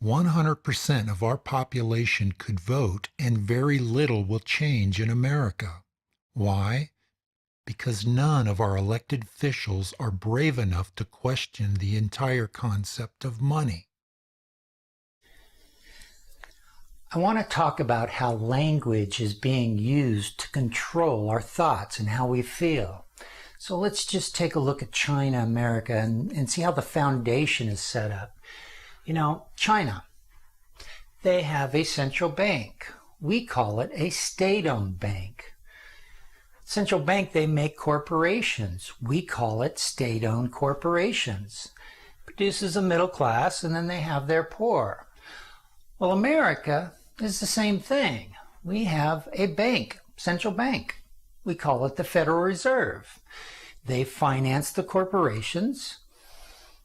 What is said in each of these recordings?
100% of our population could vote and very little will change in America. Why? Because none of our elected officials are brave enough to question the entire concept of money. I want to talk about how language is being used to control our thoughts and how we feel. So let's just take a look at China, America, and see how the foundation is set up. You know, China, they have a central bank. We call it a state-owned bank. Central bank, they make corporations. We call it state-owned corporations. Produces a middle class, and then they have their poor. Well, America is the same thing. We have a bank, central bank. We call it the Federal Reserve. They finance the corporations.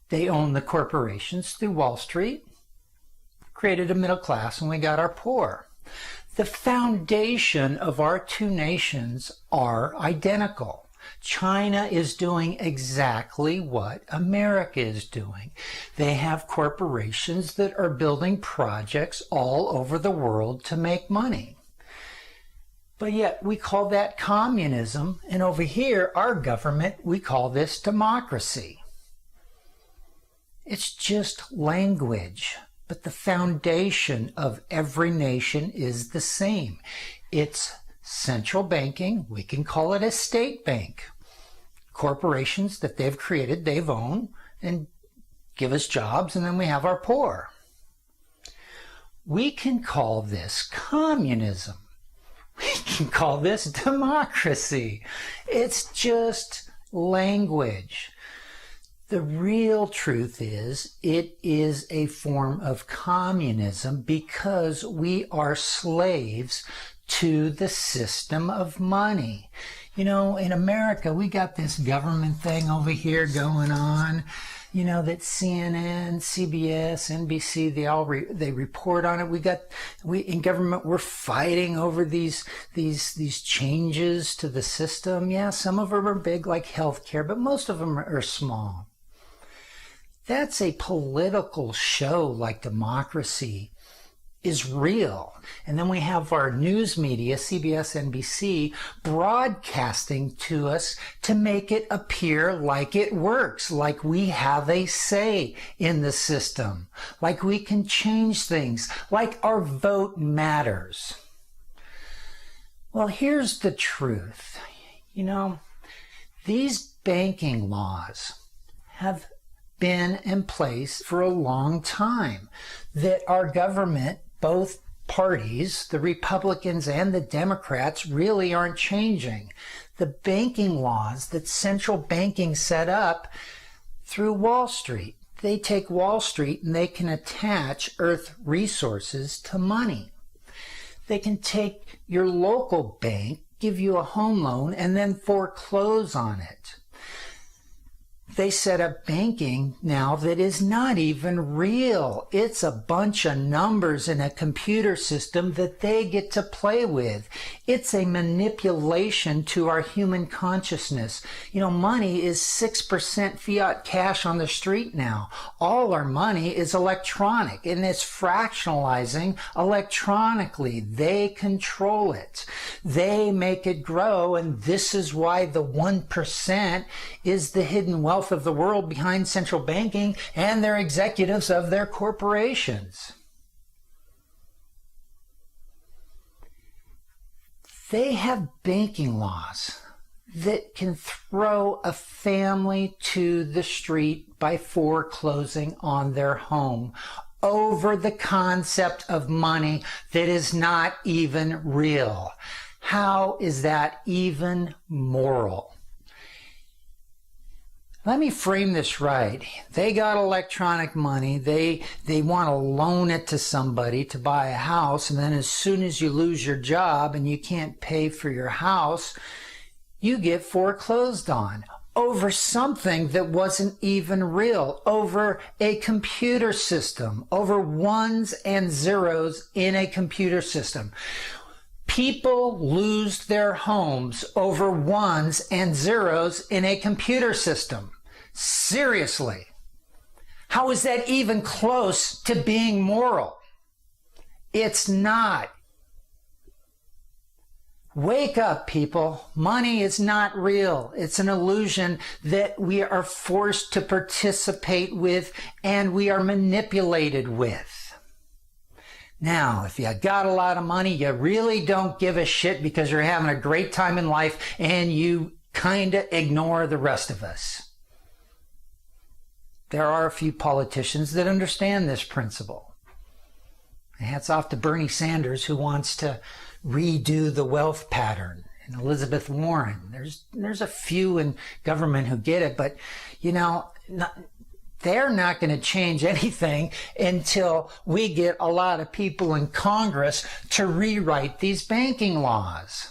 They own the corporations through Wall Street, created a middle class, and we got our poor. The foundation of our two nations are identical. China is doing exactly what America is doing. They have corporations that are building projects all over the world to make money. But yet we call that communism, and over here, our government, we call this democracy. It's just language, but the foundation of every nation is the same. It's central banking. We can call it a state bank. Corporations that they've created, they've owned, and give us jobs, and then we have our poor. We can call this communism. We can call this democracy. It's just language. The real truth is, it is a form of communism because we are slaves to the system of money. You know, in America, we got this government thing over here going on, you know, that CNN, CBS, NBC, they report on it. We in government, we're fighting over these changes to the system. Yeah, some of them are big, like healthcare, but most of them are small. That's a political show like democracy is real. And then we have our news media, CBS, NBC, broadcasting to us to make it appear like it works, like we have a say in the system, like we can change things, like our vote matters. Well, here's the truth. You know, these banking laws have been in place for a long time, that our government, both parties, the Republicans and the Democrats, really aren't changing. The banking laws that central banking set up through Wall Street, they take Wall Street and they can attach earth resources to money. They can take your local bank, give you a home loan, and then foreclose on it. They set up banking now that is not even real. It's a bunch of numbers in a computer system that they get to play with. It's a manipulation to our human consciousness. You know, money is 6% fiat cash on the street now. All our money is electronic, and it's fractionalizing electronically. They control it. They make it grow, and this is why the 1% is the hidden wealth of the world behind central banking and their executives of their corporations. They have banking laws that can throw a family to the street by foreclosing on their home over the concept of money that is not even real. How is that even moral? Let me frame this right. They got electronic money. They want to loan it to somebody to buy a house, and then as soon as you lose your job and you can't pay for your house, you get foreclosed on over something that wasn't even real, over a computer system, over ones and zeros in a computer system. People lose their homes over ones and zeros in a computer system. Seriously. How is that even close to being moral? It's not. Wake up, people. Money is not real. It's an illusion that we are forced to participate with and we are manipulated with. Now, if you got a lot of money, you really don't give a shit because you're having a great time in life and you kind of ignore the rest of us. There are a few politicians that understand this principle. Hats off to Bernie Sanders, who wants to redo the wealth pattern, and Elizabeth Warren. There's a few in government who get it, but they're not going to change anything until we get a lot of people in Congress to rewrite these banking laws.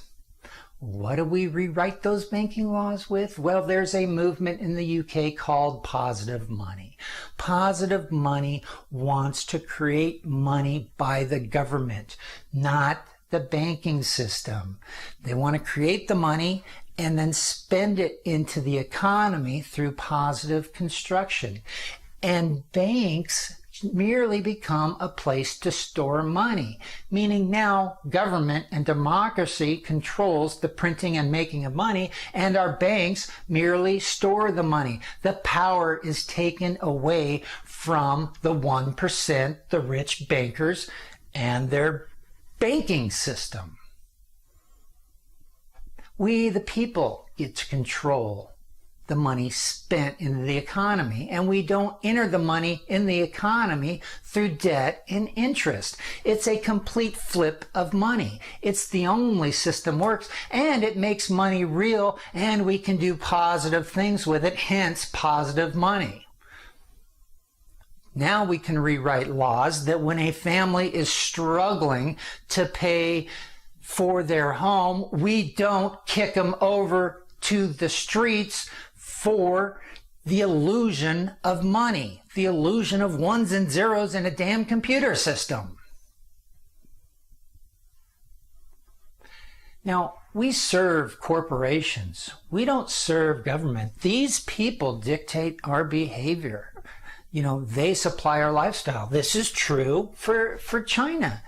What do we rewrite those banking laws with? Well, there's a movement in the UK called positive money. Positive money wants to create money by the government, not the banking system. They want to create the money and then spend it into the economy through positive construction. And banks merely become a place to store money, meaning now government and democracy controls the printing and making of money, and our banks merely store the money. The power is taken away from the 1%, the rich bankers, and their banking system. We, the people, get to control the money spent in the economy, and we don't enter the money in the economy through debt and interest. It's a complete flip of money. It's the only system works, and it makes money real, and we can do positive things with it, hence positive money. Now we can rewrite laws that when a family is struggling to pay for their home, we don't kick them over to the streets for the illusion of money, the illusion of ones and zeros in a damn computer system. Now, we serve corporations. We don't serve government. These people dictate our behavior. They supply our lifestyle. This is true for China.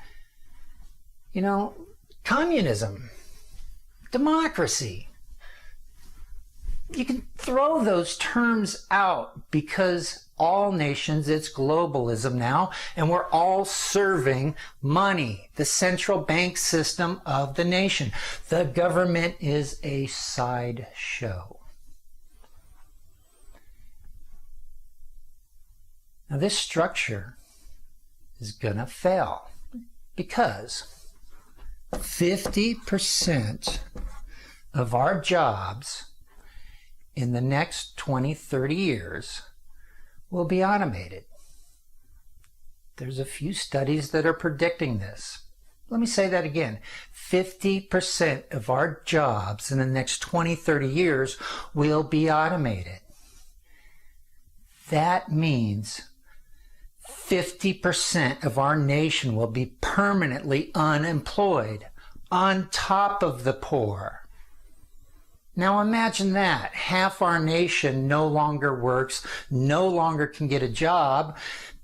Communism, democracy. You can throw those terms out because all nations, it's globalism now, and we're all serving money, the central bank system of the nation. The government is a sideshow. Now, this structure is going to fail because 50% of our jobs in the next 20, 30 years will be automated. There's a few studies that are predicting this. Let me say that again. 50% of our jobs in the next 20, 30 years will be automated. That means 50% of our nation will be permanently unemployed, on top of the poor. Now imagine that. Half our nation no longer works, no longer can get a job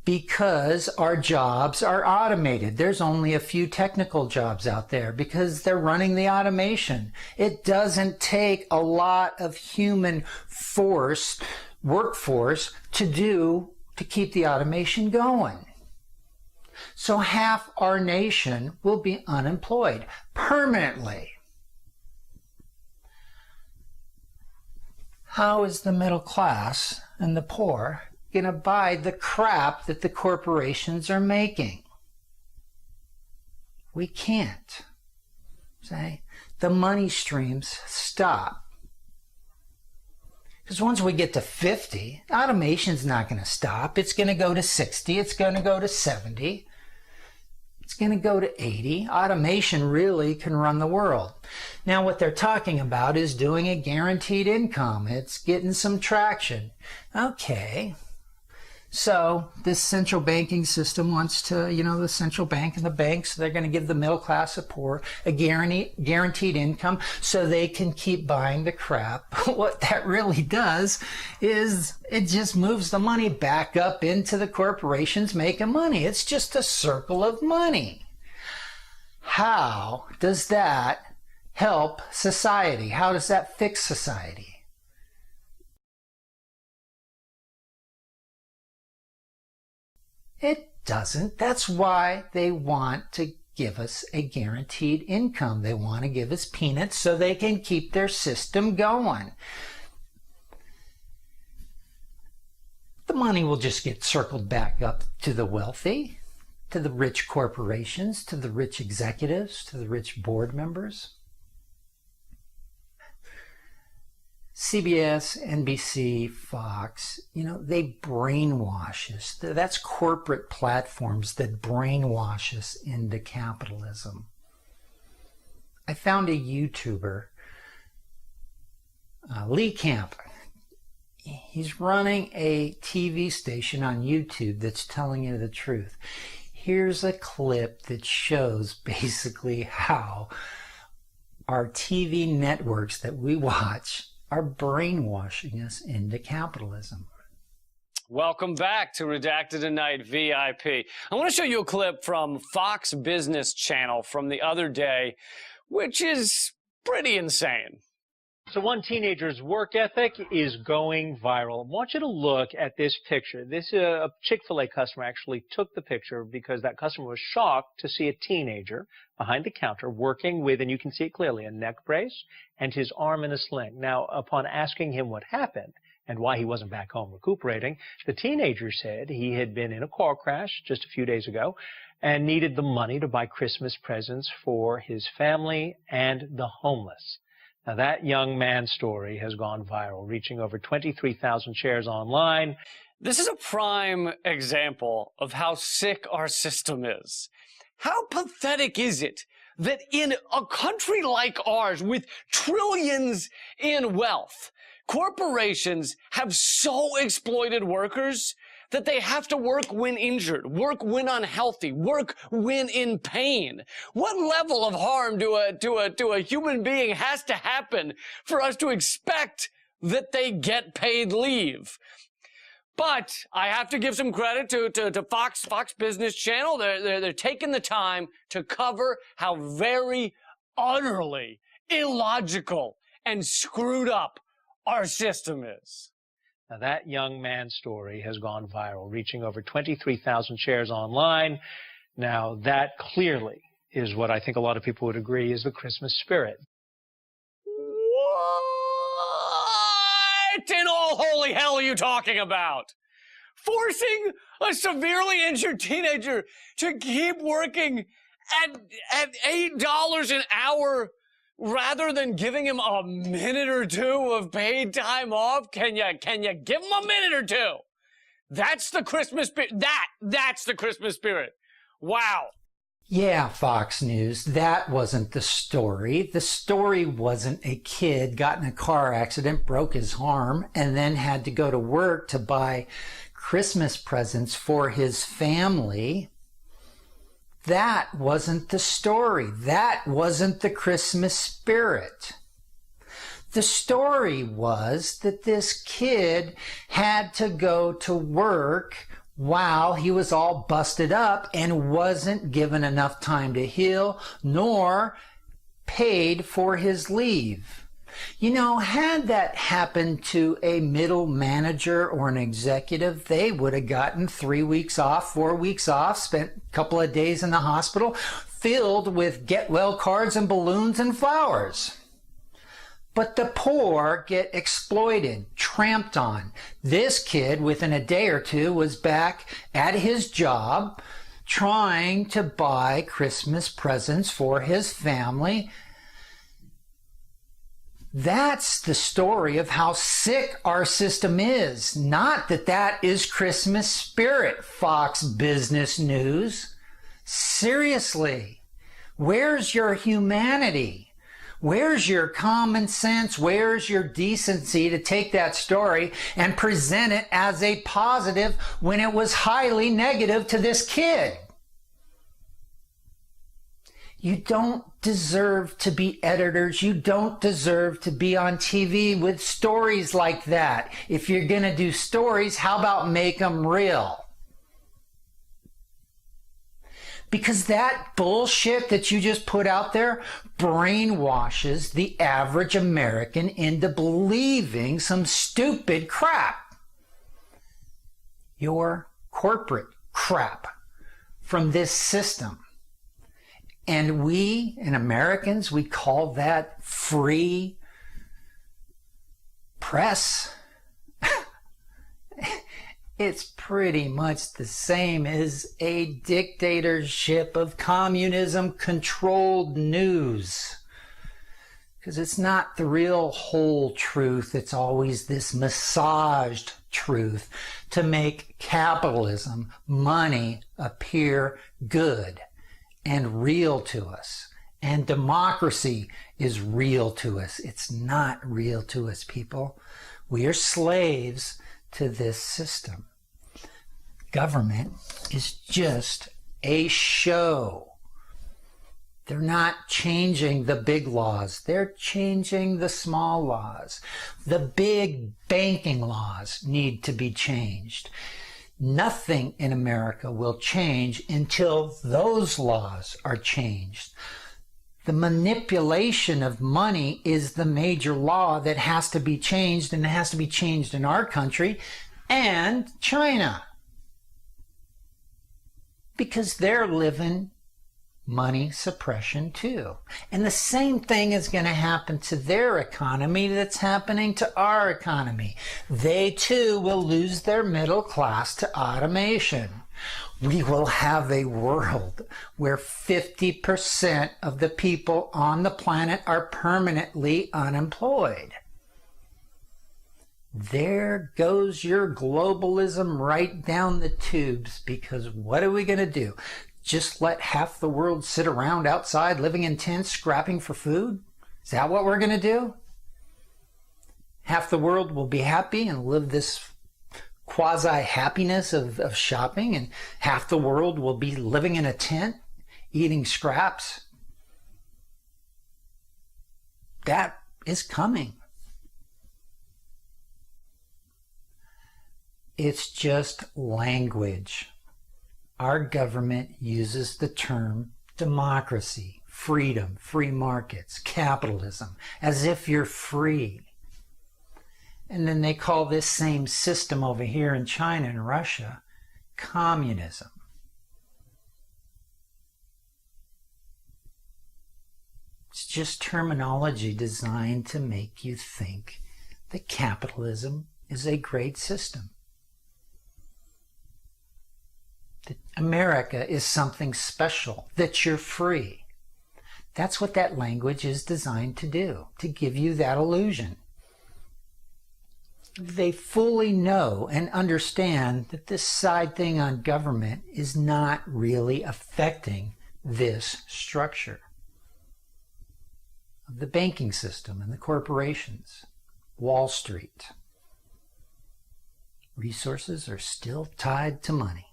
because our jobs are automated. There's only a few technical jobs out there because they're running the automation. It doesn't take a lot of human workforce to keep the automation going. So half our nation will be unemployed permanently. How is the middle class and the poor going to buy the crap that the corporations are making? We can't. See? The money streams stop. Because once we get to 50, automation's not going to stop. It's going to go to 60. It's going to go to 70. It's going to go to 80. Automation really can run the world. Now, what they're talking about is doing a guaranteed income. It's getting some traction. Okay. So this central banking system wants to, the central bank and the banks, they're going to give the middle class of poor a guaranteed income so they can keep buying the crap. What that really does is it just moves the money back up into the corporations making money. It's just a circle of money. How does that help society? How does that fix society? It doesn't. That's why they want to give us a guaranteed income. They want to give us peanuts so they can keep their system going. The money will just get circled back up to the wealthy, to the rich corporations, to the rich executives, to the rich board members. CBS, NBC, Fox, they brainwash us. That's corporate platforms that brainwash us into capitalism. I found a YouTuber, Lee Camp. He's running a TV station on YouTube that's telling you the truth. Here's a clip that shows basically how our TV networks that we watch are brainwashing us into capitalism. Welcome back to Redacted Tonight VIP. I want to show you a clip from Fox Business Channel from the other day, which is pretty insane. So one teenager's work ethic is going viral. I want you to look at this picture. This a Chick-fil-A customer actually took the picture because that customer was shocked to see a teenager behind the counter working with, and you can see it clearly, a neck brace and his arm in a sling. Now, upon asking him what happened and why he wasn't back home recuperating, the teenager said he had been in a car crash just a few days ago and needed the money to buy Christmas presents for his family and the homeless. Now, that young man's story has gone viral, reaching over 23,000 shares online. This is a prime example of how sick our system is. How pathetic is it that in a country like ours, with trillions in wealth, corporations have so exploited workers that they have to work when injured, work when unhealthy, work when in pain. What level of harm to a human being has to happen for us to expect that they get paid leave? But I have to give some credit to Fox Business Channel. They're taking the time to cover how very utterly illogical and screwed up our system is. Now, that young man's story has gone viral, reaching over 23,000 shares online. Now, that clearly is what I think a lot of people would agree is the Christmas spirit. What in all holy hell are you talking about? Forcing a severely injured teenager to keep working at $8 an hour rather than giving him a minute or two of paid time off? Can you give him a minute or two? That's the Christmas spirit. That's the Christmas spirit. Wow. Yeah, Fox News, that wasn't the story. The story wasn't a kid got in a car accident, broke his arm, and then had to go to work to buy Christmas presents for his family. That wasn't the story. That wasn't the Christmas spirit. The story was that this kid had to go to work while he was all busted up and wasn't given enough time to heal nor paid for his leave. Had that happened to a middle manager or an executive, they would have gotten 3 weeks off, 4 weeks off, spent a couple of days in the hospital filled with get well cards and balloons and flowers. But the poor get exploited, tramped on. This kid, within a day or two, was back at his job trying to buy Christmas presents for his family. That's the story of how sick our system is. Not that that is Christmas spirit, Fox Business News. Seriously, where's your humanity? Where's your common sense? Where's your decency to take that story and present it as a positive when it was highly negative to this kid? You don't deserve to be editors. You don't deserve to be on TV with stories like that. If you're going to do stories, how about make them real? Because that bullshit that you just put out there brainwashes the average American into believing some stupid crap. Your corporate crap from this system. And we, and Americans, we call that free press. It's pretty much the same as a dictatorship of communism-controlled news. Because it's not the real whole truth. It's always this massaged truth to make capitalism, money, appear good and real to us. And democracy is real to us. It's not real to us, people. We are slaves to this system. Government is just a show. They're not changing the big laws. They're changing the small laws. The big banking laws need to be changed. Nothing in America will change until those laws are changed. The manipulation of money is the major law that has to be changed, and it has to be changed in our country and China. Because they're living money suppression too. And the same thing is going to happen to their economy that's happening to our economy. They too will lose their middle class to automation. We will have a world where 50% of the people on the planet are permanently unemployed. There goes your globalism right down the tubes, because what are we going to do? Just let half the world sit around outside living in tents scrapping for food? Is that what we're going to do? Half the world will be happy and live this quasi-happiness of shopping, and half the world will be living in a tent eating scraps. That is coming. It's just language. Our government uses the term democracy, freedom, free markets, capitalism, as if you're free. And then they call this same system over here in China and Russia communism. It's just terminology designed to make you think that capitalism is a great system. That America is something special, that you're free. That's what that language is designed to do, to give you that illusion. They fully know and understand that this side thing on government is not really affecting this structure of the banking system and the corporations, Wall Street. Resources are still tied to money.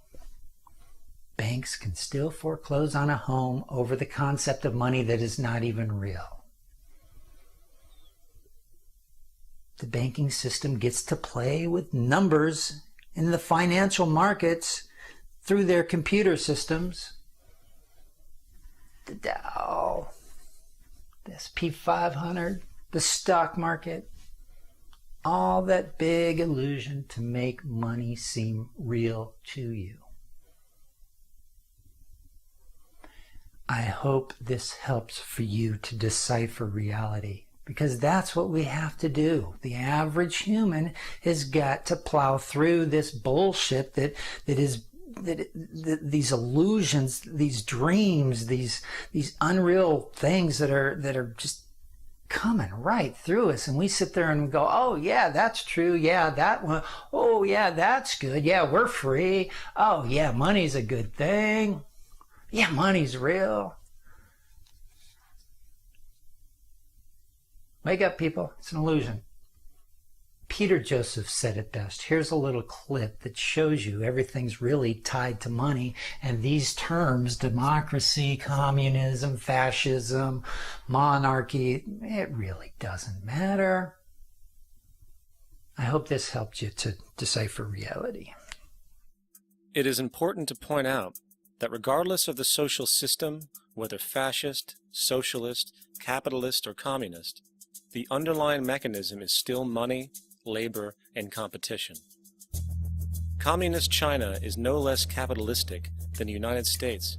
Banks can still foreclose on a home over the concept of money that is not even real. The banking system gets to play with numbers in the financial markets through their computer systems. The Dow, the S&P 500, the stock market, all that big illusion to make money seem real to you. I hope this helps for you to decipher reality, because that's what we have to do. The average human has got to plow through this bullshit that these illusions, these dreams, these unreal things that are just coming right through us, and we sit there and go, oh yeah, that's true, yeah, that one, oh yeah, that's good, yeah, we're free, oh yeah, money's a good thing, yeah, money's real. Wake up, people. It's an illusion. Peter Joseph said it best. Here's a little clip that shows you everything's really tied to money, and these terms, democracy, communism, fascism, monarchy, it really doesn't matter. I hope this helped you to decipher reality. It is important to point out that regardless of the social system, whether fascist, socialist, capitalist, or communist, the underlying mechanism is still money, labor, and competition. Communist China is no less capitalistic than the United States.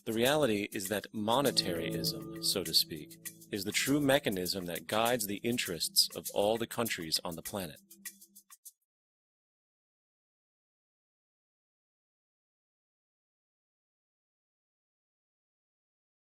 The reality is that monetaryism, so to speak, is the true mechanism that guides the interests of all the countries on the planet.